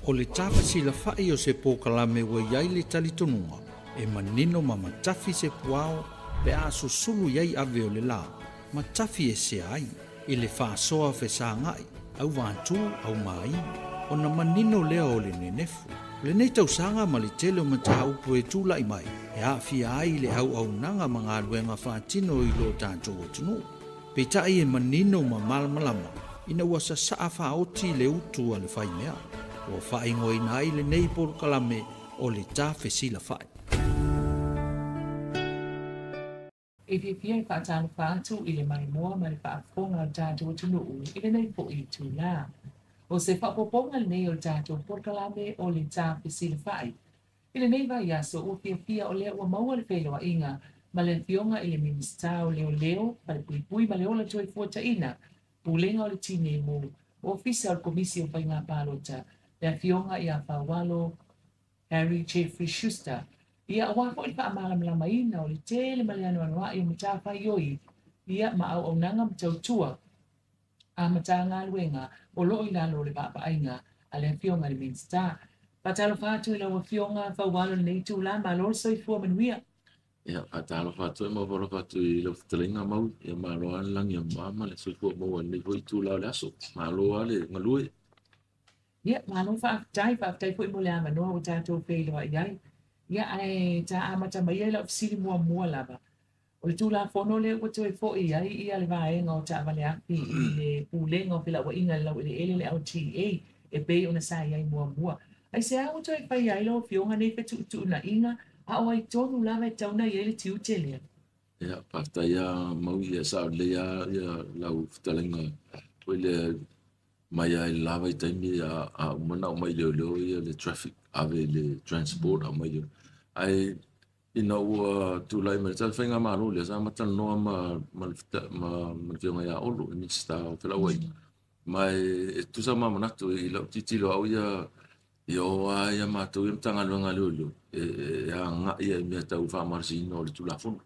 O le tafi la fai o se pokalame wa iai le talitonunga, e manino ma matafi se puao, pe a susulu iai ave o le la, matafi e se ai, i le whaasoa fe sa ngai, au vantu, au mai, o na manino lea o le nenefu. Le nei tausanga ma le tele o mata upu e tūlai mai, e a fia ai le au au nanga ma ngā luenga whaatino i lo tātou o tunu. Pe tai e manino ma malamalama, ina wasa saa whaoti le utu a le whai mea. O whai ngoi nai le nei kalame o le tā whesila whai. E pia i whaatano whaatu i le mai moa ma le whaafonga o tātou tunu ui i le nei po i tū la. O se whapoponga nei o tātou kalame o le tā whesila whai. I le nei vai aso o pia o lea ua maua le wheloa inga ma le fionga i le minista o leo pa le pui ma le ola toi fuata ina pulenga o le tine mo o ofisa o le komisi o whainga pālota le fionga i a whawalo Harry Jeffrey Schuster. Ia awako i wha malama ina o le tele maleano anua i o matafa ioi. Ia ma au nanga matautua a matanga luenga o loo i lalo le papa ainga a le fionga le minsta. Patalo fatu i lawa fionga whawalo nei tu la ma lor soi fua manuia. Ia patalo fatu e mawalo fatu i lau fitalinga mau. Ia ma loa lang ia mama le soi fua mau ni voi tu la le aso. Ma loa le ngalui. Ia ma lo whaatai fo i mole ama noa o tātou whailoa iai. Ia ai ta amata mai ai la ofisiri mua lava. O le tūla whono le o te fo i ai ia le vaenga o ta avale api i le pūlenga o pila wa inga lau i le ele le LTA e bei o na sa iai mua. Ai se au toi whai ai lo fionga nei fetu tu na inga a o ai tonu lava e tauna i ele tiu te lea. Ia pafta ia mau ia sa lea ia lau fitalinga o le mai ai lava i taimi a umana o mai leo ia le traffic ave le transport a mai ai ina ua tulai mai tal whainga maro le sa matan noa ma whionga ia olo i minsta o whilawai mai e tusa mamanatu i lau titilo au ia oa ia mātou i mtanga luanga leo e a ngā ia i mea tau whaamarasi ina o le tulafono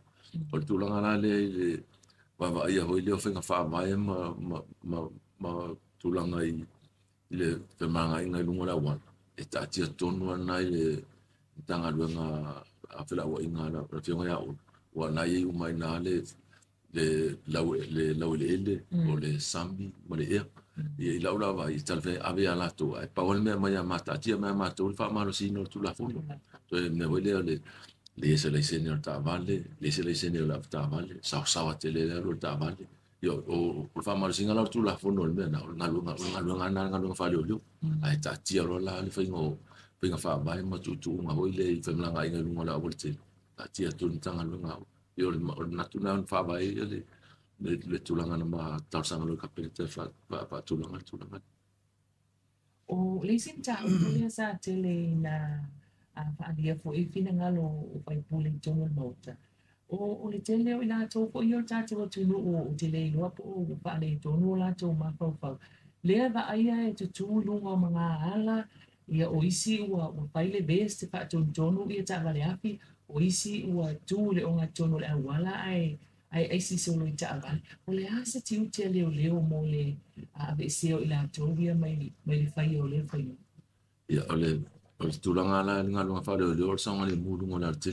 o le tulanga la le wawa ia hoi leo whainga whaamai ma tulanga i le whamanga inga i lunga la wan e tātia tonu ana i le tanga luenga a whilawa inga la whionga ia o wa nai e umai nā le lau le ele o le sambi ma le ea i lau lawa i talwhe ave a lato ai pawale mea mai a mata tia mea mata uli whaamaro si ino tu la fono to e me wele le ese le sene o ta vale le ese le sene o la ta vale sawa te le o ta vale yo o whaamaro si ngala tu la fono le mea na ngalunga whale o leo ai ta tia rola le whaingo pinga fa vai ma tu nga hoi le femlanga inga lunga la wolte a tia tu tanga lunga yo na tu na fa vai le tulanga na ma tausanga lo kapete fa tulanga O le sinta o le sa tele na a fa dia fo i fina ngalo o pai puli tono nota o le tele o ina to ko yo ta to tu no o tele no po o fa le tono la to ma fa le va ai e tu lunga mga ala ia o isi ua paile beste pa tonu ia ta vale api o isi ua tu le onga tono le awala ai si solo i ta vale o le asa tiu te leo mo le ave seo ila tovia mai le fai o le fai ia ole tulanga la nga lunga fa le o sanga le mulu ngona te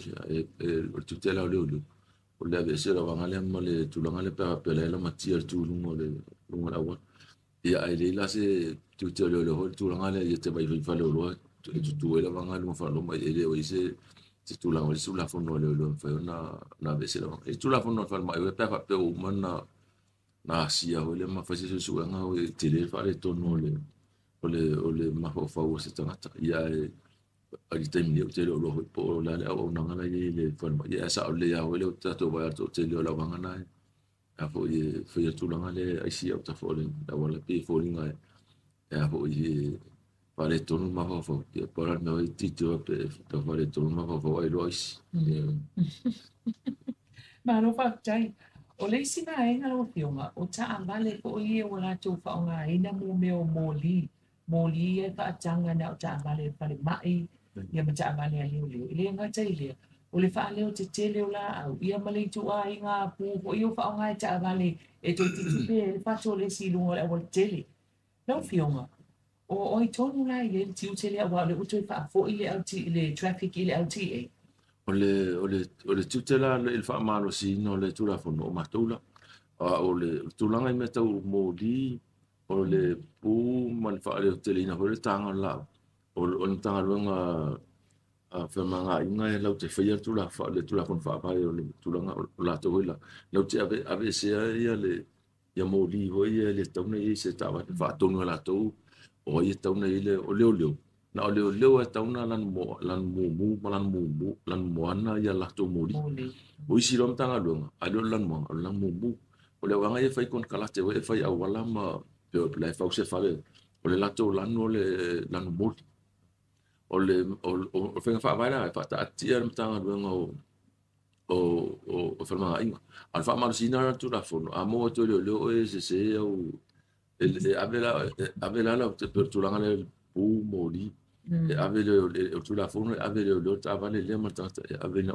o tu te la le o le ave seo la ngale mo le tulanga le pa pele la matia tu lunga la wa ia ai le la se tu te le ho tu langa le te vai vai falo lo tu ela vanga no falo mai ele o ise tu langa le sulla fono le fa na vese la tu la fono fa mai pe pe o mana na sia o le ma fa se su nga o te le fa le tono le ma fa o se tanga ia ai te mi o te lo po la o na nga le fa ia sa o le ya o le ta to va to te le la vanga na a fo ye tu langa le ai sia o ta fo le la wala pe fo linga e a ho i pare tonu ma fo e para no i tito pe to pare tonu ma fo ai lois ma no fa tai o le sina e nga lo fionga o ta ambale ko i e wala tu fa nga ina mo me o moli e fa tanga na o ta ambale pare mai ia ma ta ambale ali o le nga tai le o le fa le o te tele o la au ia male tu ai nga pu o i o fa nga ta ambale e to ti pe fa to le si lungo le o tele no fionga o i tonu la i le tiu te le wa le utu fa fo i le auti le traffic i le auti e o le tutela le il fa malo si no le tura fo no matula o le tulanga me tau modi o le pu man fa le telina ho le tanga la o le tanga longa fa manga inga e lau te fia tula fa le tula fo fa pa o le tulanga la to la lau te ave se ia le ia modi ho ia le tau nei se tava fa tonu la to o ia tau nei le o leo na o leo e tauna lan mo ana ia la to mori o isi rom tanga lunga a lo lan mo o le wanga e fai kon kala te e fai au wala ma pe le fau se fale o le lato lan o le lan mo o le o fenga fa vai la fa ta tia tanga lunga o fa ma inga al fa ma sina tu la fono a mo to le e se o avela la tu langa le pu mori ave le tu la fono ave le ta vale le ma ta ave no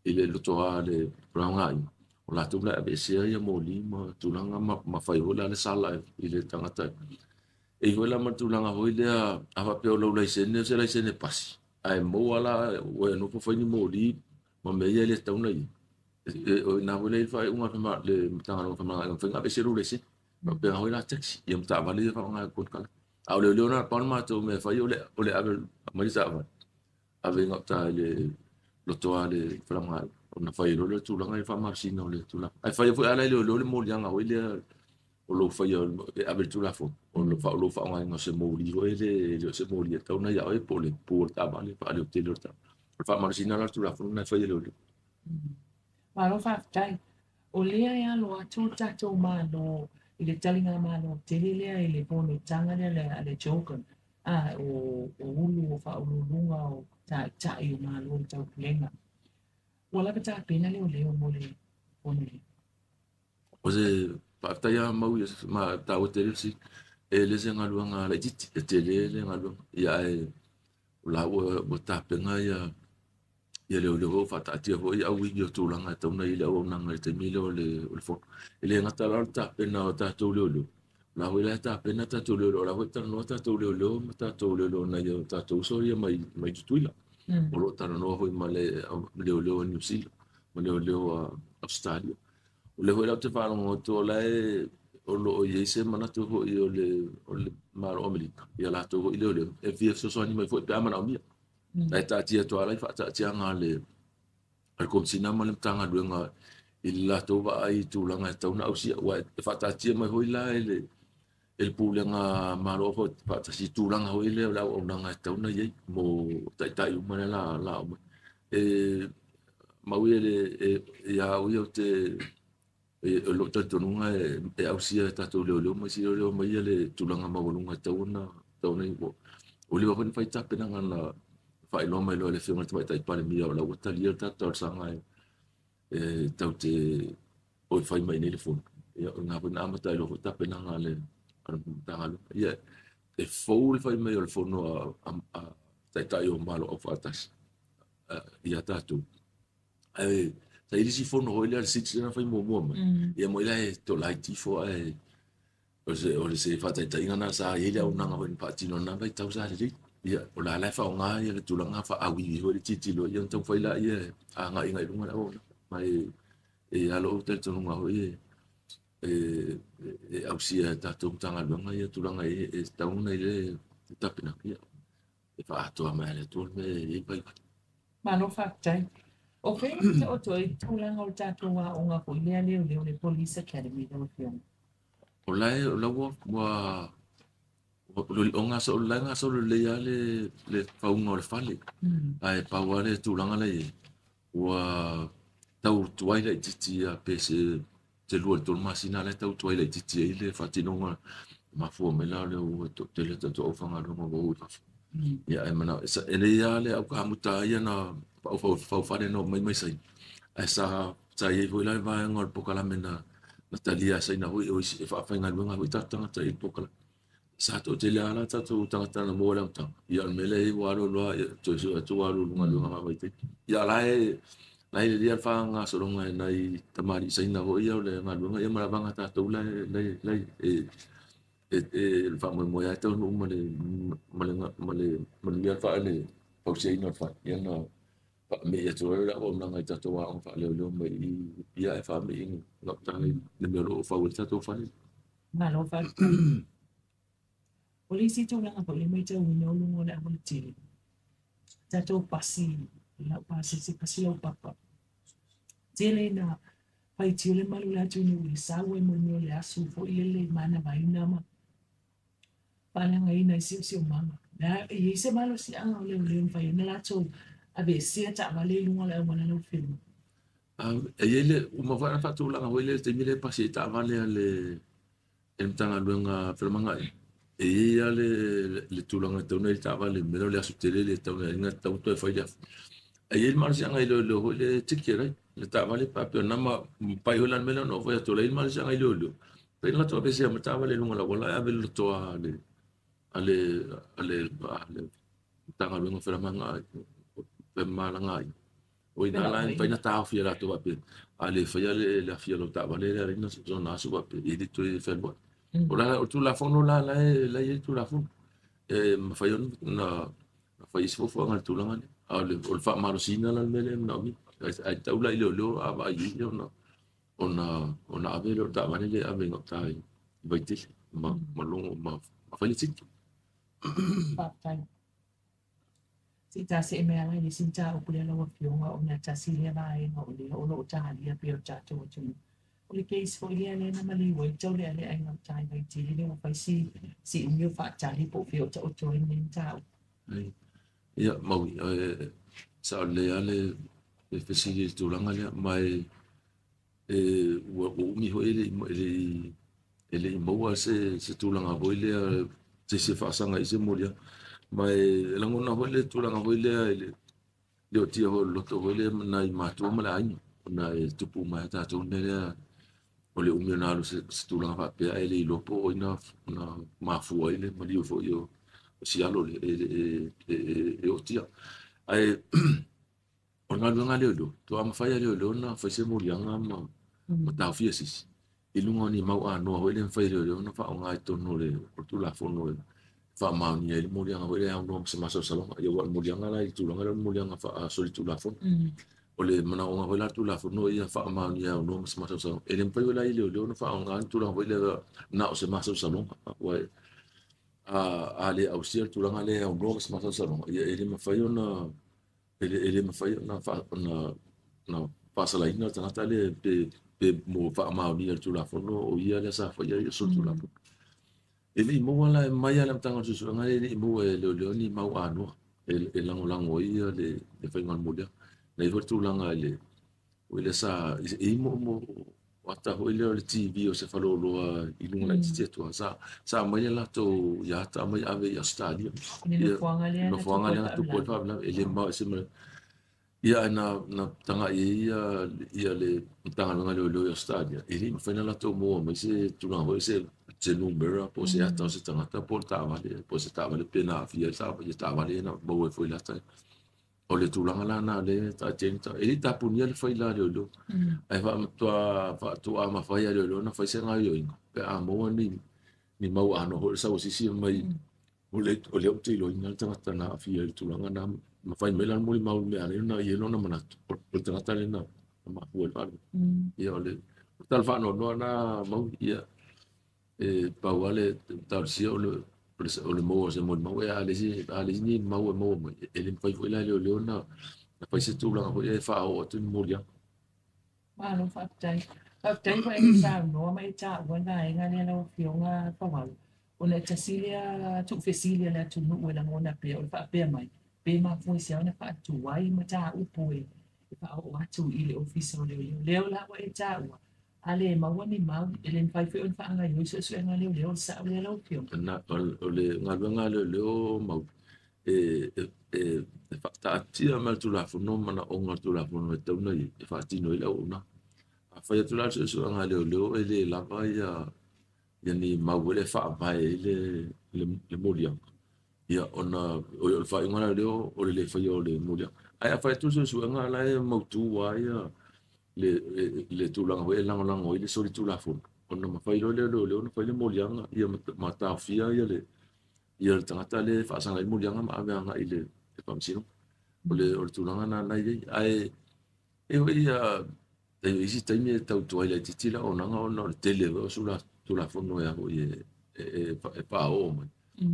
ile lo to ale branga o la tu la ave se ya moli ma tu langa ma fai hola le sala ile tanga ta e hola ma tu langa hoile a va pe lo le se ne pasi ai mo ala o no fo fai ni moli ma me ye le ta una o na vole fai unha ma le tanga no fa ma fa ave se lo le se pe ho la taxi yam ta vale fa nga kon kala au le na pan ma to me fa yo le ave mai sa va ave ngata le lo to ale fra nga na fa yo le tu la nga fa marsi no le tu la ai fa yo ala le mo yang au le o lo fa yo ave tu la fo o lo fa nga se mo li o le se mo li ta una ya e po le po ta vale fa le te lo ta fa marsi na la tu la fo na fa yo le ma lo fa tai o lea ya lo atu tato ma lo i le talinga ma lo te lea i le pono tanga le joken o ulu o fa ulu lunga o ta i o ma lo tau kulenga wala ka ta pena leo mo le pono le o se pa ta ya mau ma ta o te si e le se nga luanga le titi e te le nga luanga ya e la o ta penga ia le ho fa ta tia ho ia wi yo tu langa ta una ile o nanga te mile o le fo ile nga ta la ta pena o ta tu le la ho ile ta pena ta tu le la ho ta no ta tu le ta tu le na yo ta tu so ia mai tu ila o lo ta no ho ma le New Zealand ma le Australia o le ho la te fa no to la o lo ye se mana tu ho o le mar o Amerika ia la tu ile e vi so ni mai fo pe ama na mi na ta tia to ala fa ta tia nga le al kom sina ma le tanga duenga illa to va ai tu langa ta una au sia wa fa ta tia mai hoila ele el pulenga maro fo fa ta si tu langa hoile la o nanga ta una ye mo ta u ma la e ma wi ele ya wi o te lo ta to nunga e au sia ta to le ma si le ma ele tu langa ma volunga ta una bo o le va fa ta pena nga fai lo mai lo le fiona te tai pale mia la wata lia ta ta sanga e tau te o fai mai nei le fon ia nga bona amata lo ta pena nga le ta ngalo ia e foul fai mai o fono a tai o malo o fatas ia ta tu ai sai li si fono o le sit na fai mo ia mo ile to lai ti fo o se fa tai nga na sa ia o nga ben patino na vai tau sa le ia o la fa nga ia le tulanga fa awi ho le titi lo ia tau faila ia nga inga lunga o mai e alo te tulanga ho ia e au sia ta tu tanga lunga ia tulanga e tau na ile tapina ia e fa to ma le tul me e pai ma no fa tai o fe te o toi tulanga o tatu wa o nga ko le police academy no fiona o la wa o nga so le ya le faunga o le fale ai pa wale tulanga le wa tau tuai le titi a pese te lua tol masina le tau tuai le titi le fatinonga ma fu me la le o te le to fanga no mo ya ai mana ele ya le au ka muta ya na fa fa no mai sai esa sai vo la va ngol pokala mena Natalia sai na oi fa fa nga lunga wi tanga tai pokala sa to te la ta tu tanga na mo la ta ya mele wa lo to wa lo lunga ma vai te ya la dia fa nga so lunga na i tamari sai na ho ya le nga lunga ya mara banga ta to la il fa mo ya to no mo le fa le o se no fa ya no fa me ya to la o na ngai to wa fa le me ya fa me no ta le me lo fa o to fa le ma lo fa polisi tu lang ako le mai tau no mo na mo ti ta to pasi la pasi si pasi lo papa tele na pai ti le malu la tu ni sa we mo no le asu fo ile mana mai na ma pala ngai na si mama na e se malo si ang le fai na la to abe si ta vale lu ngala mo na lo film ele uma va fa tu la ho ele te mile pasi ta vale le el tanga luenga fermanga ia le tulanga te ona ta vale melo le asutele le ta ona nga ta to fa ya ele mar sianga lo le tikira le ta vale pa pe na ma pai holan melo no va to le mar sianga lo pe la to be se ma ta vale lu ngala wala ave lo to ale tanga luenga fermanga pe malanga o ina la pa na ta fi la to pe ale fa ya le fi lo ta vale le ina zona su pe e to e fe bo ora tu la fono la tu la fono ma fa na fa isfo fo ngal tu la ngale ale o fa ma rosina la mele na mi ai ta ula ile lo aba yi ona ave lo ta vale le ave no ta vai te ma longo ma fa le tit si ta se me ala ni sin ta o pule lo fio nga o na ta si le vai nga o le o lo ta ali a pio ta to to o le case fo ile le na mali wo to le ale ai nga ta vai ti le o fai si unyo fa ta li po fio ta o to ni ta ya mau sa le ale e fesili tu langa le mai o mi ho ele mo se tu langa bo ile se fa sanga ise molia mai langona ho le tu langa ho le o tia ho lo to ho le na ma tu ma la ai na tu pu ma ta tu ne o le umi na se tu langa fa pe ele lo po ina na ma fu ele ma li fo yo si alo e o tia ai ona lunga le do to am fa ya le na fa se molia ma ta fi sis ilunga ni mau no ho le fa le na fa nga to no le tu la fo no fa mau ni ele molia nga ele no se ma so salon yo molia nga la tu langa molia nga fa so tu la fo o le mana o nga hola tu la fo no ia fa mau ni no se ma so salon ele pa yo la ile no fa nga tu la ho le na o se ma so salon wa ale au sia tu langa le no se ma so salon ele ma fa yo na ele ma fa yo na fa na pasa la ina tana tale pe mo fa mau ni tu la fo no o ia le sa fa ya so tu la fo ele mo wala mai ala tanga su nga ele mo le ni mau ano e lango ia le fa ngal modia na i tu langa ele o le sa e mo wata ho ile le TV o se falo lo i lunga la tite to sa mai la to ya ta mai ave ya stadio no fuanga le tu po fa bla ele ma se me ia na tanga ia le tanga nga le ya stadio ele fa na to mo mai se tu langa ho se numero po se ata se tanga ta portava le po se tava le pena fia sa vale na bo foi la ta o le tulanga la na le ta tenta ele ta punia le foi la lo ai va to ma fa ya lo na fa se nga yo pe a mo ni mau ano ho sa o si mai o le o te lo ina ta na fia le tulanga na ma fa me la mo mau me ale na yelo na mana o ta ta le na ma fu el va ya le tal fa no na mau ya pa wale tal si o le mo se mo ale ni mo ele fai foi la le na pa se tu la ho e fa o tu mo ya ma no fa tai pa sa no mai cha wala nga ne no fio nga pa wal o le tasilia tu fesilia la tu no wala mo na pe o fa pe mai pe ma foi sia na fa tu wai ma cha u poi fa o atu ile office le la wa e cha ale mawani mau ele fai fe on fa nga yo se nga le sa le lo fio na o le nga le mau fa ta tia ma tu la fo no mana o nga tu la fo no te una e fa ti no ile una fa ya tu la se nga le ele la va ya ni mau le fa ba le molia ya ona o fa nga le fa yo le molia ai fa tu se nga la mau tu wa ya le tu lang ho lang o ile so tu la fo ona mafailo le ona faile molianga ia matafia ia le tangata le whaasanga i molianga ma aveanga i le pamsino o le tulanga na ai ia isi taimi e tau tuai le titila onanga ona o le tele o tula fono ya ho e pa o mai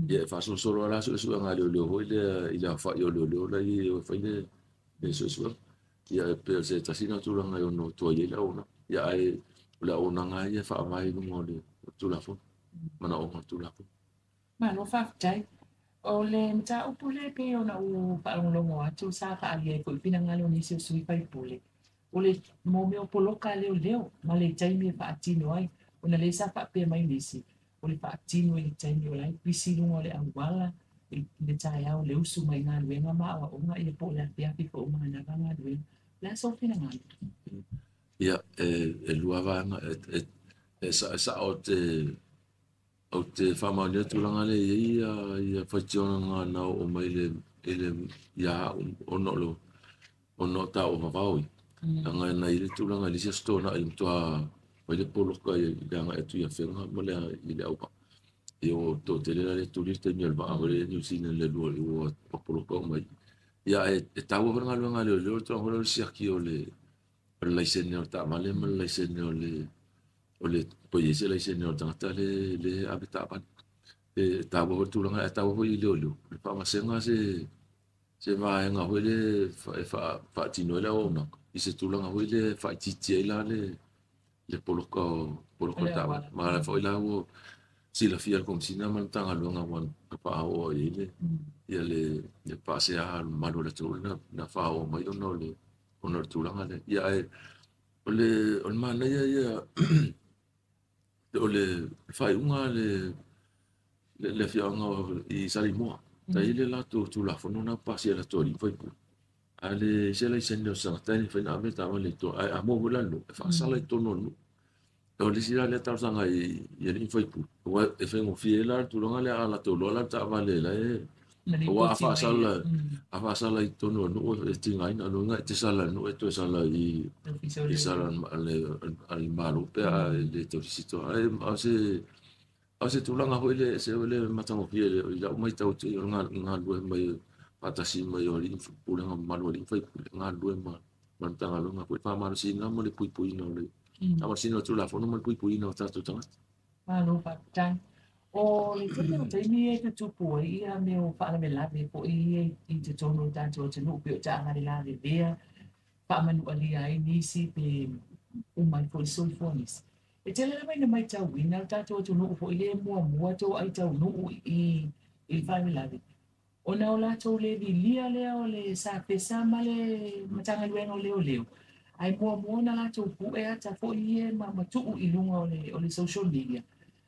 ia faso solo la so nga le ho ile fa yo le la i faile le so ia pe se tasina tulanga yo no tuai le ona ia ai la ona nga ia fa mai no le tula fono mana o tula fono ma no fa tai o le mta upule pe ona u pa longo atu sa ka ali ko pinanga lo ni se sui pai pule o le mo me o poloka leo ma le taimi fa atino ai ona le sa fa pe mai nisi o le fa atino i taimi o lai pisi lungo le angwala le tai au le usu mai nga luenga ma o nga i po le pia pi ko ma na nga luenga la so pinanga ia luava sa o te whamaunia tūranga le ia whaitiona ngā nao o mai le ia o no ta o mawhaui. Anga nei le tūranga li sia stona i mtua wai le poloka i anga etu ia whenga ma le i le aupa. I o tō te lera le tūri te mia lwa awa le New Zealand le lua i o poloka o mai. Ia e tau o whananga luanga leo tō hora le siaki o le laisene o ta male ma le laisene o le poiese laisene o tangata le abitapan. E tau o tūranga e tau o i leo le whamasenga se vaenga hoi le whaatino e la o naka. I se tūranga hoi le whaititia i la le poloka tawa. Ma la fo i la o sila fia komsina man tanga luanga wan kapa o i le ia le pase a mano le tūranga na whao mai ono le tūranga le. Ia o le mana ia o le whaiunga le whianga i Samoa. Ta ile la tu la fono na pasi la tori foi pu. Ale se la sendo sa tani fa na me tava le to a mo vola no fa sala to no. O le sira le ta sanga i le foi pu. O e fe mo fiela tu longa le ala to la ta vale la o a fa sala i to no no e tinga ina no nga te sala no e to sala i sala al malo pe le to sito a se tulanga hoile se ole matango pie ya mai tau te nga lue mai patasi mai ori pula nga manuali fai nga lue man tanga lo nga pa ma si nga mo le pui no le ama si no tula fono mo pui no ta tu tanga no pa tan o le te ni e tu pu i a me o pa me la me po i te tono ta to te no pio ta nga la de vea pa manu ali ai ni si pe o mai fo so fonis e tele mai na mai tau wina tato tu no fo ile mua to ai tau no i family life ona ola to le di lia le o le sa pesa male matanga luenga leo ai mua na la to pu e ata fo ie ma tu i lunga o le social media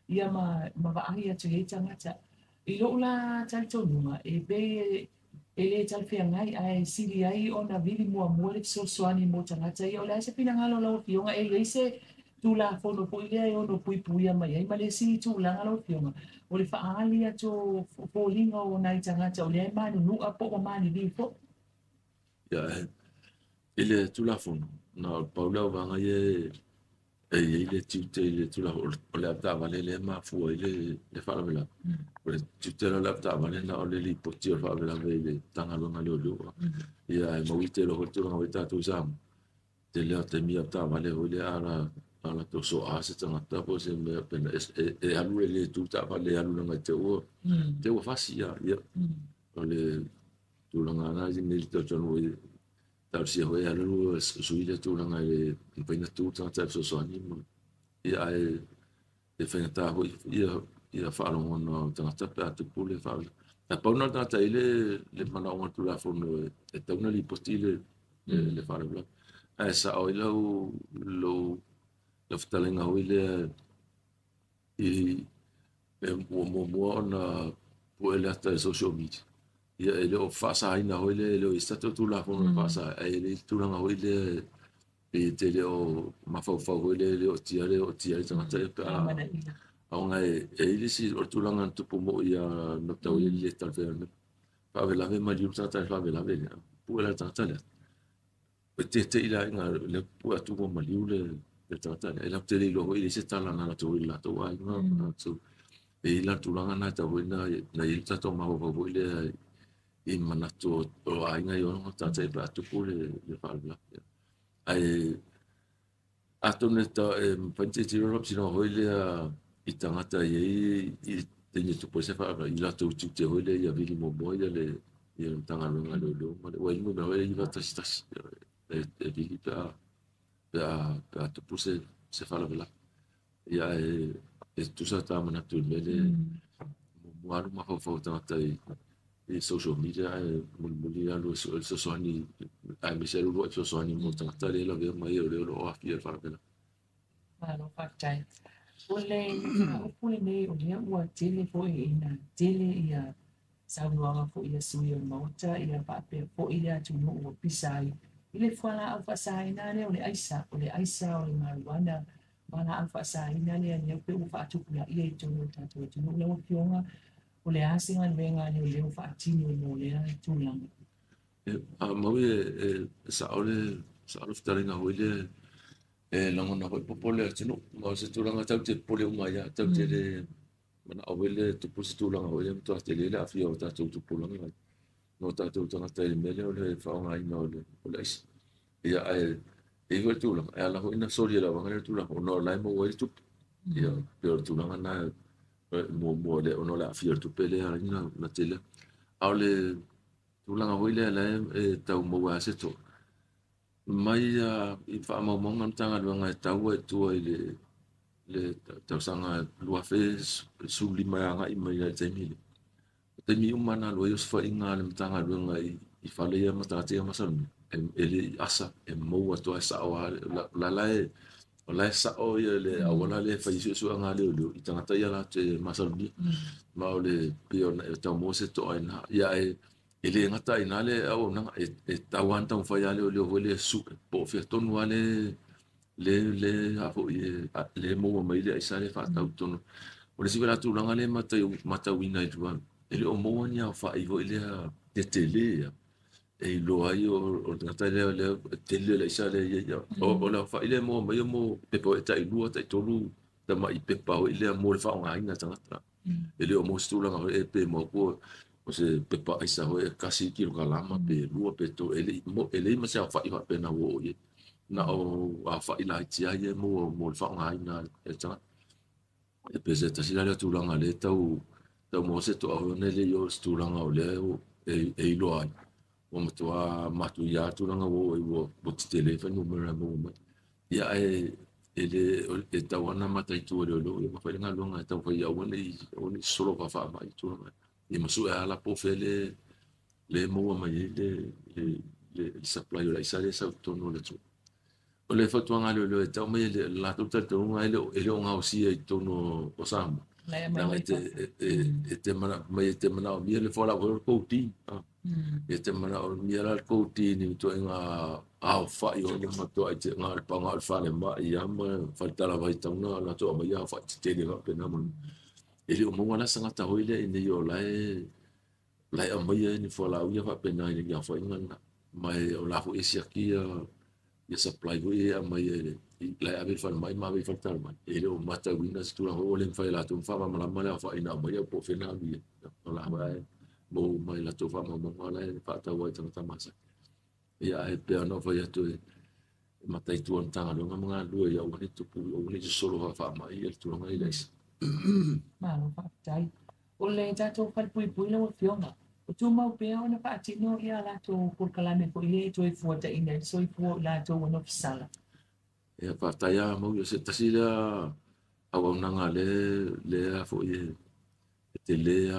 ia ma va ai atu e tangata i lo la tato numa e be ele tal fia ngai ai siri ai ona vili mua le so soani mo tangata ia ola se pina ngalo lo fionga e leise tu la fono po ile o no pui mai ai male si tu la ngalo fionga o le faali atu po linga o nai tangata o le manu nu a po mani di fo ya ile tu la fono na paula vanga ile tu la o le ata vale le ma fu le fala vela o le tu la ata vale na o le li po ti o fala vela le tanga lo ngalo lo ya mo wite lo tu nga wita tu sam te le ata mi ata vale o le ala to so ase tanga tapo se me pena e alu le tu ta vale alu nga te o fasia ya ole tu nga na ni to tono tal si ho ya lu suile tu nga le pena tu ta so so ni ya e fena ta ho ia fa lo no tanga ta tu pule fa ta pa no ta le mana o tu la fono e ta una li postile le fa lo esa o lo ftalenga hoile i mo na puele hasta social media ia ele o fasa ina hoile ele o stato tu la fono fasa ele tu la hoile e te le o mafau hoile ele o tiare tanga te pa aunga ele si o tu la tu mo ia no tau ile tal fer pa vela ve ma diu ta fa vela ve puele ta ta le te ila nga le pu tu mo maliu le tata e la te lo i se tala na to ila to ai no so e la tulanga na ta wina na i ta to ma ho ile i mana to o ai nga yo no ta te ba tu pule le fa la ai atone ta pante ti ro si no ho ile i tangata i te ni tu pose fa i la to tu te ho ile ya vili mo mo ile le i tanga no nga lo ma wa i mo ba i va ta sta e vili pa tu puse se fa la vela ya e tu sa ta mana tu le mo alu ma fo ta i social media muli alu so ni ai mi se lu so ni mo ta le la ve mai o le lo a fi fa la vela Malo fatai. Ole nei o lea ua tele po e ina tele ia saunuanga po ia sui o mauta ia pape po ia tunu ua pisai. Ile fuala au fasai nane ole aisa ole marijuana mana au fasai nane ia pe ufa atukula ia i tunu tatu tunu le o pionga ole asinga venga ni ole ufa atini o lea tulanga. mau sa ole ftaringa hoile lango na hoi popole tino ma se tulanga tau te pole umaya tau te le mana awele tu pusi tulanga hoile to te le la fio ta tu pulanga no ta tu tanga te mele ole fa nga ina ole ia e ho tulanga ala ho ina sori la wanga tulanga no la mo wei tu ia pero tulanga na mo le no la fio tu pele ina na tele ale tulanga hoile la tau mo wa se to mai i fa mo mo ngam tanga luanga tau e tu le tau sanga lua fe su lima nga i mai te mi umana lo yo fa inga le tanga luanga i fa le ma ta te ma san ele asa e mo wa to sa o la sa o le awala le fa isu nga le i tanga ta ya la te ma san bi ma le pio na tau mo se to ina ya ele ngata ina le au na e tawan tau fa ya le su po fe tonu le apo le mo mai le isa le fa tau tonu o le sivela tu langa le mata wina i tuan ele o mo nya fa i vo ile de tele e lo ai o ngata le tele le isa le ya o la fa ile mo mai mo pepo eta i lua tai tolu ta mai pepa o ile mo le fa nga ina tanga ele o mo stu langa e pe mo ko o se pepa isa ho e kasi ki ro kalama pe lua pe to ele ma se fa i fa pe na wo ye na o a fa i la tia ye mo fa nga ina e tanga e pe se ta sila le tu langa le tau mo se to o ne le yo stu langa o le e lo ai o mo to a matu ya tu langa wo ti telefone mo mo ya ele e tawana mata i tu le lo e ma fa nga longa tau fa ya o ni solo fa mai tu langa e masu ala po fele le mo mai le supply la isa le sa tono le tu o le foto nga le tau mai la tu tu nga ele nga o si e tono o sam te mana mai te mana o mi le fola ko ti e te mana o mi la ko ti ni to nga a fa yo ni ma to ai nga pa nga fa le ma ya ma fa la vai tau na la to ma ya fa te le ga pe na mo ele o mo wala sanga ta hoile ine yo lai o mai ni fo la uia fa pena ni ya fo inga mai o la fo isia ki ya supply go e mai lai ave fa mai ma ave fa tal mai ele o mata wina stu la ho le fa la tu fa ma la ma la fa ina mai po fe na bi la mai mo mai la tu fa ma ma la fa ta wa ta masa ya e pe no fa ya tu mata i tu on tanga lo nga lu ya o ni tu o ni solo fa mai el tu nga ile Malo fatai. Ole tato pui lo fiona. O tu mau pe ona pa tino ia la to por kalame ko ie to i fuata ina so i fu la to one of sala. Ya pa taya mau yo se tasila au nanga le fo ye te le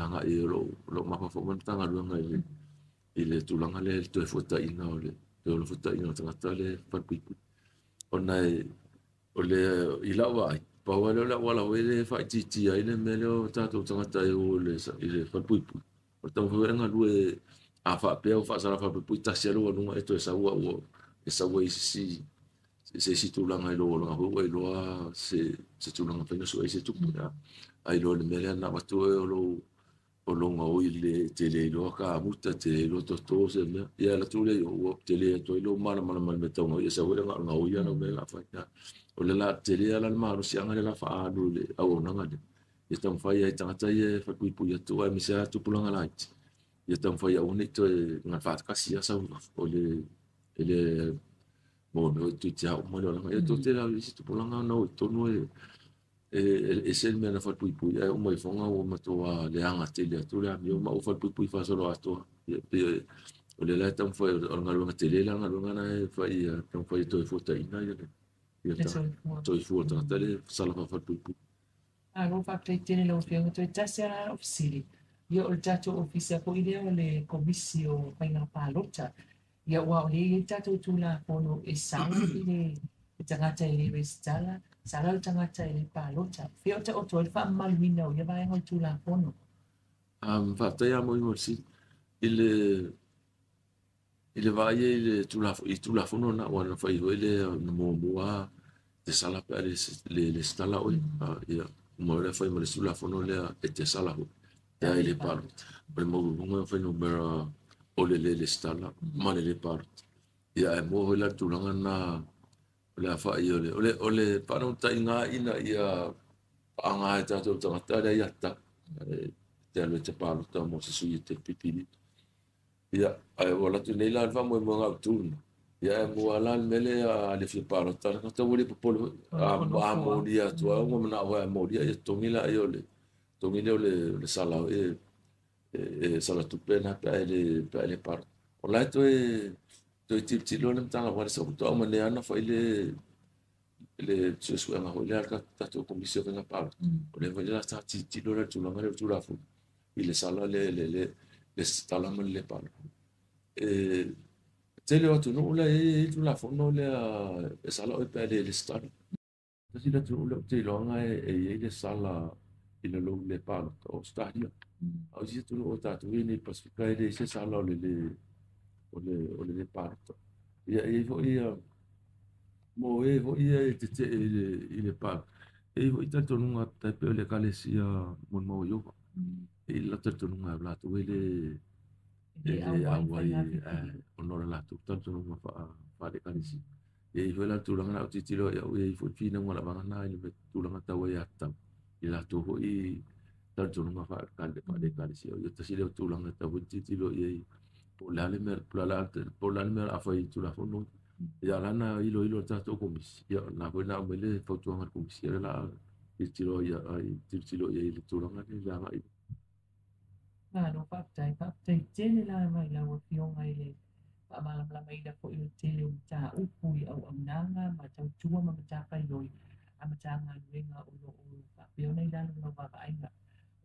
anga i lo ma fo mo tanga lo nga ile tu langa le to fuata ina ole to lo fuata ina tanga tale pa pui ona ole ila wa pa wala wele fa ti ai le melo tato tanga tai o le fa pui o tau nga lu a fa pe o fa sala fa pui ta se lo no eto esa wa si tu langa lo ho se tu langa pe no so ese tu ai lo le mele na ba tu o o longa o le te le lo ka muta te le lo to se me ia la tu le o te le to lo mana me tonga ia sa wera nga o ia no me la fa o le la te le ala ma no sia nga le la fa alu le au na nga ia tam fa ia tanga tai e fa kui pu ia tu ai mi sa tu pulanga la ia tam fa ia uni to nga fa ka sia sa o le mo no tu tia mo le nga ia to te la si tu pulanga no to no e se me na fa pui pui e o mai fonga o matua le anga te le tu le mi o ma o fa pui pui fa solo ato o le la tam fa o nga lo te le la nga lo nga na fa ia tam fa to fo ta ina ia to fo ta ta le sala fa pui pui a ro fa te tene lo fio to tasa ofisili io o tato ofisia ko ile o le komisio painga palota ia wa le tato tu la fono e sang ile tangata ile restala sala tangata ile palota fio te o to fa malwina o ia vai ho tu la fono fa ta ia mo si ile vai ile tu la fono na wa fa ile mo te sala pa le stala o ia mo le fa mo le tu la fono le te sala ho ia ile par per mo mo fa numero o le stala ma le par ia mo la tu na le fa ia ole para un ta inga ina ia anga ta to ta ia ta te le te palo ta mo se sui te pipili ia ai wala tu nei la va mo nga tu ia mo ala mele a le fi palo ta ta wori popolo a mo dia tu a mo na wa mo dia e tongila io le sala e sala tu pena pa le par ola to tip tilo nem tanga wa so to mo ne ana fa le se su nga ho le ka ta to komisio nga par le va la ta tilo le tu nga le tu la fu ile sala le sala mo le par te le tu no le tu la fu no le sala o pa le star ta si le tu le te lo nga le sala ile lo le par o stadio au si tu no ta tu ni pacifica le se sala o le parto ia mo ia te ile pa vo ita to nunga ta pe le kale sia mon mo yo la ta to nunga bla to ile awai onora la tu tanto nunga fa de kale si vo la tu langa ti tilo ia vo fina mo la banga na ile tu langa ta wa ya ta ila to ho tanto nunga fa de kale si yo ta si le tu langa ta vo ti tilo ia por la mer afai tu la fono ya lana ilo ta to komis ya na ko na mele foto ngar komis ya la tiro ya tiro ya ile tu langa ni la ngai no pa tene la mai la o fio ngai le pa malam la mai da ko i tele o ta upui au amnanga ma tau tua ma ta kai loi ama tanga wenga o pa pio nei la no ba ai na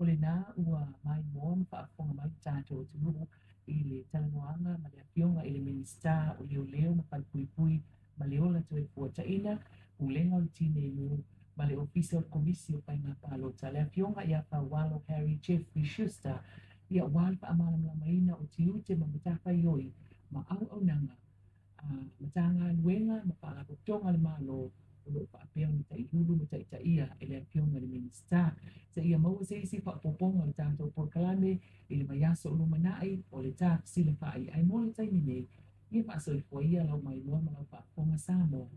ole na ua mai mon fa fonga mai ta to tu i le talanoanga ma le afionga i le minista o leo ma palpuipui ma le ola to e fuataina ulenga o le tinelu ma le ofisa o le komisi o painga palota le afionga ia walo Harry Jeffrey Schuster ia wal pa amalamamaina o tiute ma matapai oi ma au nanga ma tanga luenga ma paalapotonga le malo o lo paapea ma taihulu ma taitaia e le afionga le minista sa ia maua seisi faapoponga o le tatou polokalame i le maiaso o lumanai o le takisi le fai ai mo le taimi nei ia faasoifua ia lau mai loa ma lau faapoponga sa mo